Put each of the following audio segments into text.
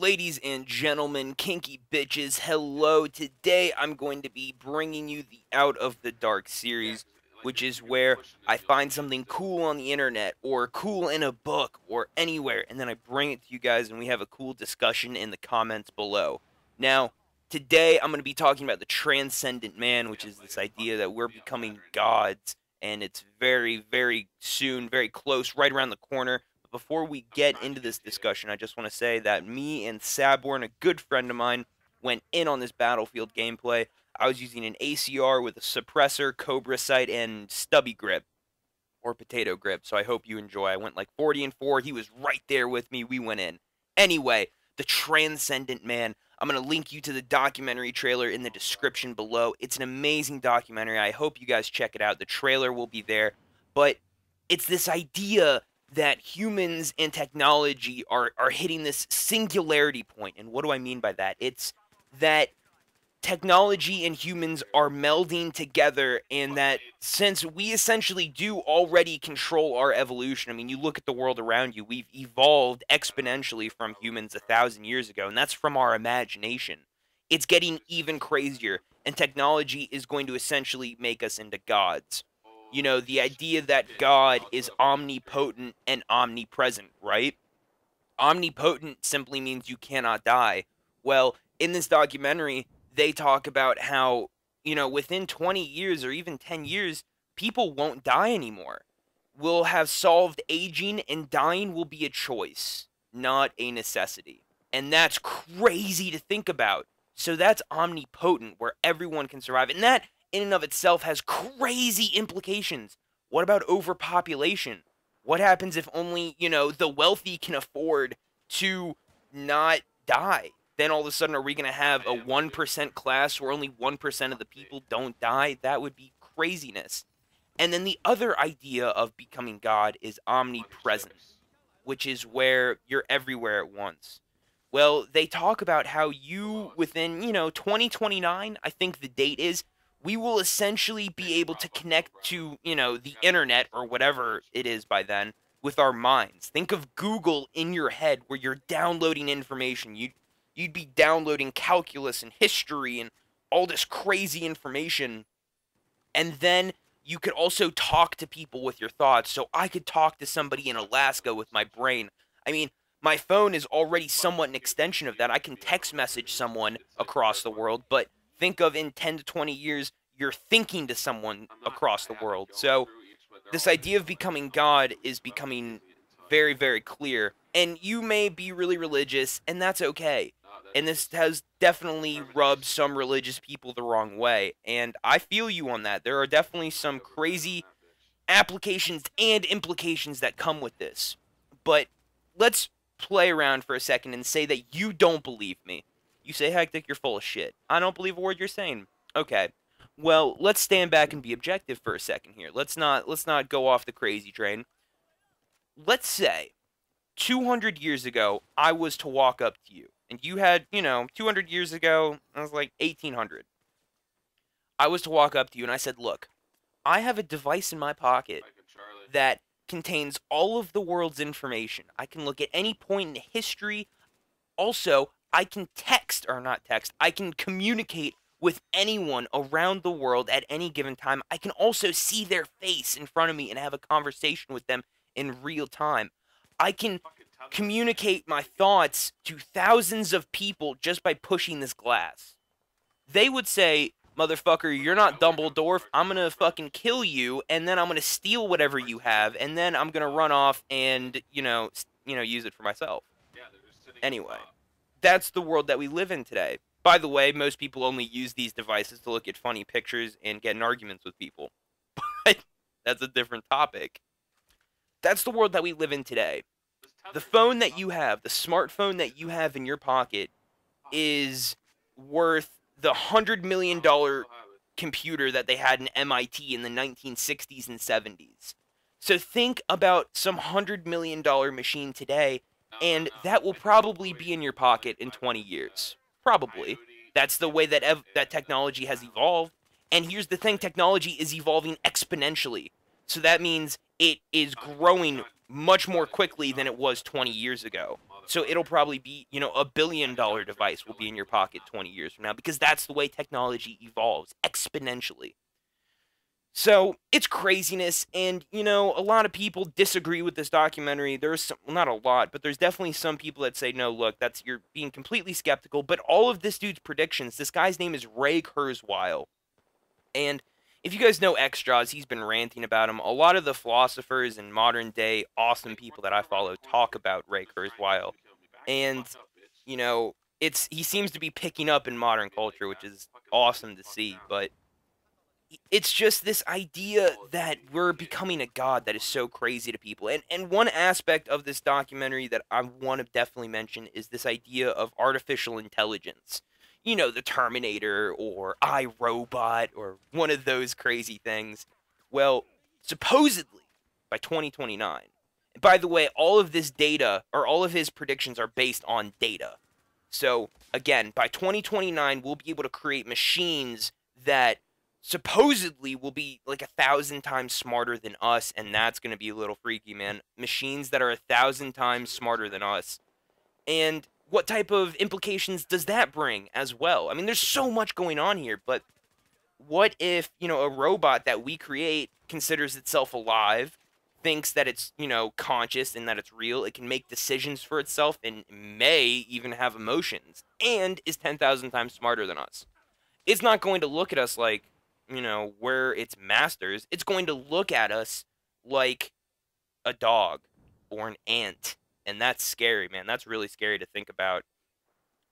Ladies and gentlemen, kinky bitches, hello. Today I'm going to be bringing you the Out of the Dark series, which is where I find something cool on the internet or cool in a book or anywhere, and then I bring it to you guys and we have a cool discussion in the comments below. Now, today I'm going to be talking about the transcendent man, which is this idea that we're becoming gods, and it's very, very soon, very close, right around the corner. Before we get into this discussion, I just want to say that me and Saborn, a good friend of mine, went in on this Battlefield gameplay. I was using an ACR with a suppressor, Cobra sight, and stubby grip, or potato grip, so I hope you enjoy. I went like 40 and 4. He was right there with me. We went in. Anyway, the Transcendent Man. I'm going to link you to the documentary trailer in the description below. It's an amazing documentary. I hope you guys check it out. The trailer will be there. But it's this idea that humans and technology are hitting this singularity point. And what do I mean by that? It's that technology and humans are melding together, and that since we essentially do already control our evolution, I mean, you look at the world around you, we've evolved exponentially from humans 1,000 years ago, and that's from our imagination. It's getting even crazier, and technology is going to essentially make us into gods. You know, the idea that God is omnipotent and omnipresent, right? Omnipotent simply means you cannot die. Well, in this documentary, they talk about how, you know, within 20 years or even 10 years, people won't die anymore. We'll have solved aging, and dying will be a choice, not a necessity. And that's crazy to think about. So that's omnipotent, where everyone can survive. And that in and of itself has crazy implications. What about overpopulation? What happens if only, you know, the wealthy can afford to not die? Then all of a sudden, are we going to have a 1% class where only 1% of the people don't die? That would be craziness. And then the other idea of becoming God is omnipresence, which is where you're everywhere at once. Well, they talk about how you, within, 2029, I think the date is, we will essentially be able to connect to, the internet or whatever it is by then with our minds. Think of Google in your head where you're downloading information. You'd be downloading calculus and history and all this crazy information. And then you could also talk to people with your thoughts. So I could talk to somebody in Alaska with my brain. I mean, my phone is already somewhat an extension of that. I can text message someone across the world, but think of in 10 to 20 years, you're thinking to someone across the world. So this idea of becoming God is becoming very, very clear. And you may be really religious, and that's okay. And this has definitely rubbed some religious people the wrong way. And I feel you on that. There are definitely some crazy applications and implications that come with this. But let's play around for a second and say that you don't believe me. You say, Hectic, you're full of shit. I don't believe a word you're saying. Okay. Well, let's stand back and be objective for a second here. Let's not go off the crazy train. Let's say 200 years ago, I was to walk up to you, and you had, 200 years ago, I was like 1800. I was to walk up to you, and I said, look, I have a device in my pocket that contains all of the world's information. I can look at any point in history. Also, I can text, or not text, I can communicate with anyone around the world at any given time. I can also see their face in front of me and have a conversation with them in real time. I can communicate my thoughts to thousands of people just by pushing this glass. They would say, motherfucker, you're not Dumbledore, I'm gonna fucking kill you, and then I'm gonna steal whatever you have, and then I'm gonna run off and, use it for myself. Anyway, that's the world that we live in today. By the way, most people only use these devices to look at funny pictures and get in arguments with people. But that's a different topic. That's the world that we live in today. The phone that you have, the smartphone that you have in your pocket, is worth the $100 million computer that they had in MIT in the 1960s and 70s. So think about some $100 million machine today, and that will probably be in your pocket in 20 years. Probably. That's the way that that technology has evolved. And here's the thing, technology is evolving exponentially. So that means it is growing much more quickly than it was 20 years ago. So it'll probably be, $1 billion device will be in your pocket 20 years from now, because that's the way technology evolves exponentially. So it's craziness, and a lot of people disagree with this documentary. There's some, well, not a lot, but there's definitely some people that say, no, look, you're being completely skeptical. But all of this dude's predictions, this guy's name is Ray Kurzweil, and if you guys know X-Jaws, he's been ranting about him. A lot of the philosophers and modern day awesome people that I follow talk about Ray Kurzweil, and he seems to be picking up in modern culture, which is awesome to see, but it's just this idea that we're becoming a god that is so crazy to people. And one aspect of this documentary that I want to definitely mention is this idea of artificial intelligence. The Terminator or iRobot or one of those crazy things. Well, supposedly by 2029. And by the way, all of this data, or all of his predictions, are based on data. So, again, by 2029, we'll be able to create machines that supposedly will be like 1,000 times smarter than us, and that's going to be a little freaky, man. Machines that are 1,000 times smarter than us. And what type of implications does that bring as well? I mean, there's so much going on here, but what if, a robot that we create considers itself alive, thinks that it's, conscious and that it's real, it can make decisions for itself, and may even have emotions, and is 10,000 times smarter than us? It's not going to look at us like, we're its masters. It's going to look at us like a dog or an ant. And that's scary, man. That's really scary to think about.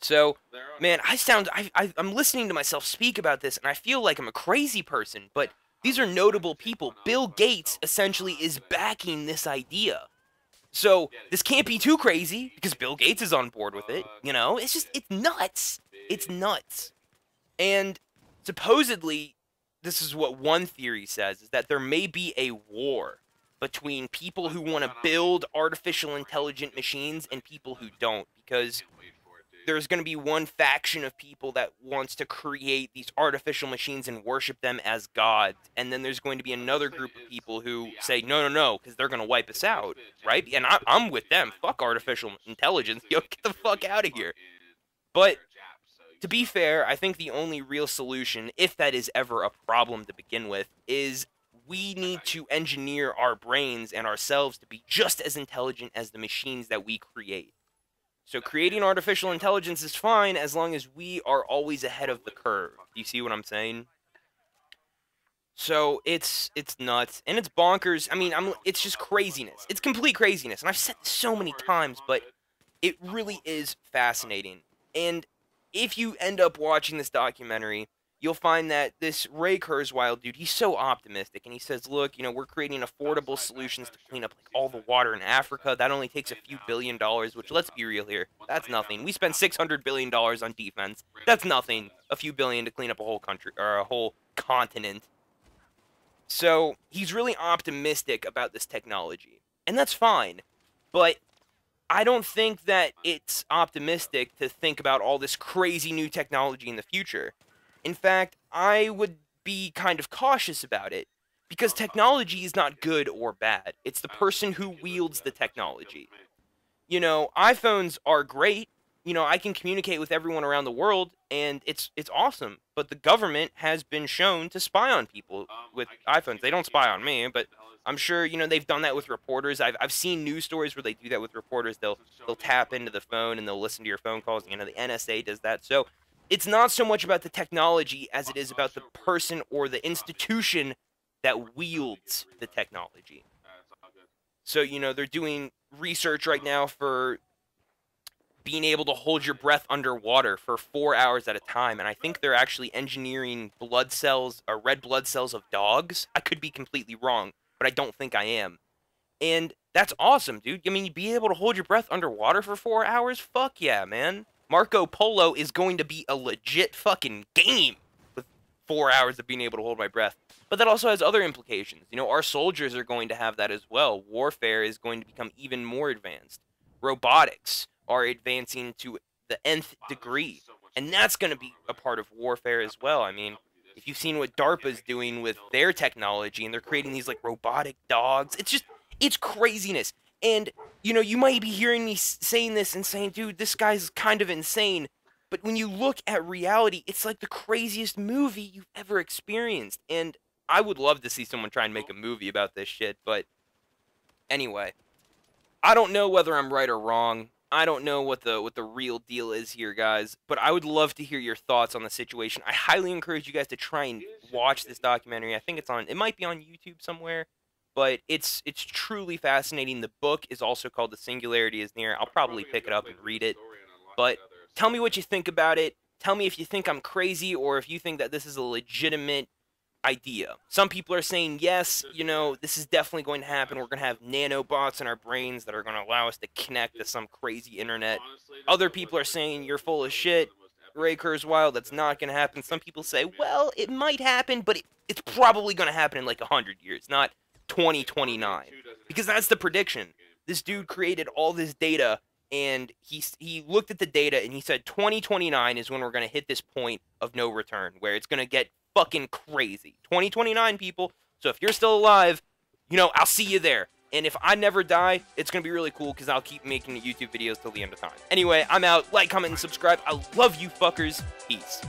So, man, I'm listening to myself speak about this, and I feel like I'm a crazy person, but these are notable people. Bill Gates essentially is backing this idea. So, this can't be too crazy, because Bill Gates is on board with it, It's nuts. It's nuts. And supposedly, this is what one theory says, is that there may be a war between people who want to build artificial intelligent machines and people who don't, because there's going to be one faction of people that wants to create these artificial machines and worship them as gods, and then there's going to be another group of people who say, no, because they're going to wipe us out, right? And I'm with them. Fuck artificial intelligence. Yo, get the fuck out of here. But to be fair, I think the only real solution, if that is ever a problem to begin with, is we need to engineer our brains and ourselves to be just as intelligent as the machines that we create. So creating artificial intelligence is fine as long as we are always ahead of the curve. Do you see what I'm saying? So it's nuts, and it's bonkers. I mean, it's just craziness. It's complete craziness, and I've said this so many times, but it really is fascinating. And if you end up watching this documentary, you'll find that this Ray Kurzweil dude, he's so optimistic, and he says, look, we're creating affordable solutions to clean up like all the water in Africa. That only takes a few $1 billion, which, let's be real here, that's nothing. We spend $600 billion on defense. That's nothing. A few billion to clean up a whole country, or a whole continent. So he's really optimistic about this technology, and that's fine. But I don't think that it's optimistic to think about all this crazy new technology in the future. In fact, I would be kind of cautious about it, because technology is not good or bad. It's the person who wields the technology. iPhones are great. I can communicate with everyone around the world, and it's awesome. But the government has been shown to spy on people with iPhones. They don't spy on me, but I'm sure, they've done that with reporters. I've seen news stories where they do that with reporters. They'll tap into the phone and they'll listen to your phone calls. The NSA does that. So it's not so much about the technology as it is about the person or the institution that wields the technology. So, they're doing research right now for being able to hold your breath underwater for 4 hours at a time. And I think they're actually engineering blood cells, or red blood cells of dogs. I could be completely wrong, but I don't think I am. And that's awesome, dude. I mean, be able to hold your breath underwater for 4 hours? Fuck yeah, man. Marco Polo is going to be a legit fucking game with 4 hours of being able to hold my breath. But that also has other implications. Our soldiers are going to have that as well. Warfare is going to become even more advanced. Robotics are advancing to the nth degree. And that's going to be a part of warfare as well. I mean, if you've seen what DARPA's doing with their technology, and they're creating these, like, robotic dogs, it's craziness. And, you know, you might be hearing me saying this and saying, dude, this guy's kind of insane. But when you look at reality, it's like the craziest movie you've ever experienced. And I would love to see someone try and make a movie about this shit. But anyway, I don't know whether I'm right or wrong. I don't know what the real deal is here, guys. But I would love to hear your thoughts on the situation. I highly encourage you guys to try and watch this documentary. I think it might be on YouTube somewhere. But it's truly fascinating. The book is also called The Singularity is Near. I'll probably pick it up and read it. But tell me what you think about it. Tell me if you think I'm crazy or if you think that this is a legitimate idea. Some people are saying, yes, you know, this is definitely going to happen. We're going to have nanobots in our brains that are going to allow us to connect to some crazy internet. Other people are saying, you're full of shit. Ray Kurzweil, that's not going to happen. Some people say, well, it might happen, but it's probably going to happen in like 100 years, not 2029. Because that's the prediction. This dude created all this data, and he looked at the data, and he said 2029 is when we're going to hit this point of no return, where it's going to get fucking crazy. 2029, people. So if you're still alive, you know, I'll see you there. And if I never die, it's going to be really cool because I'll keep making YouTube videos till the end of time. Anyway, I'm out. Like, comment, and subscribe. I love you fuckers. Peace.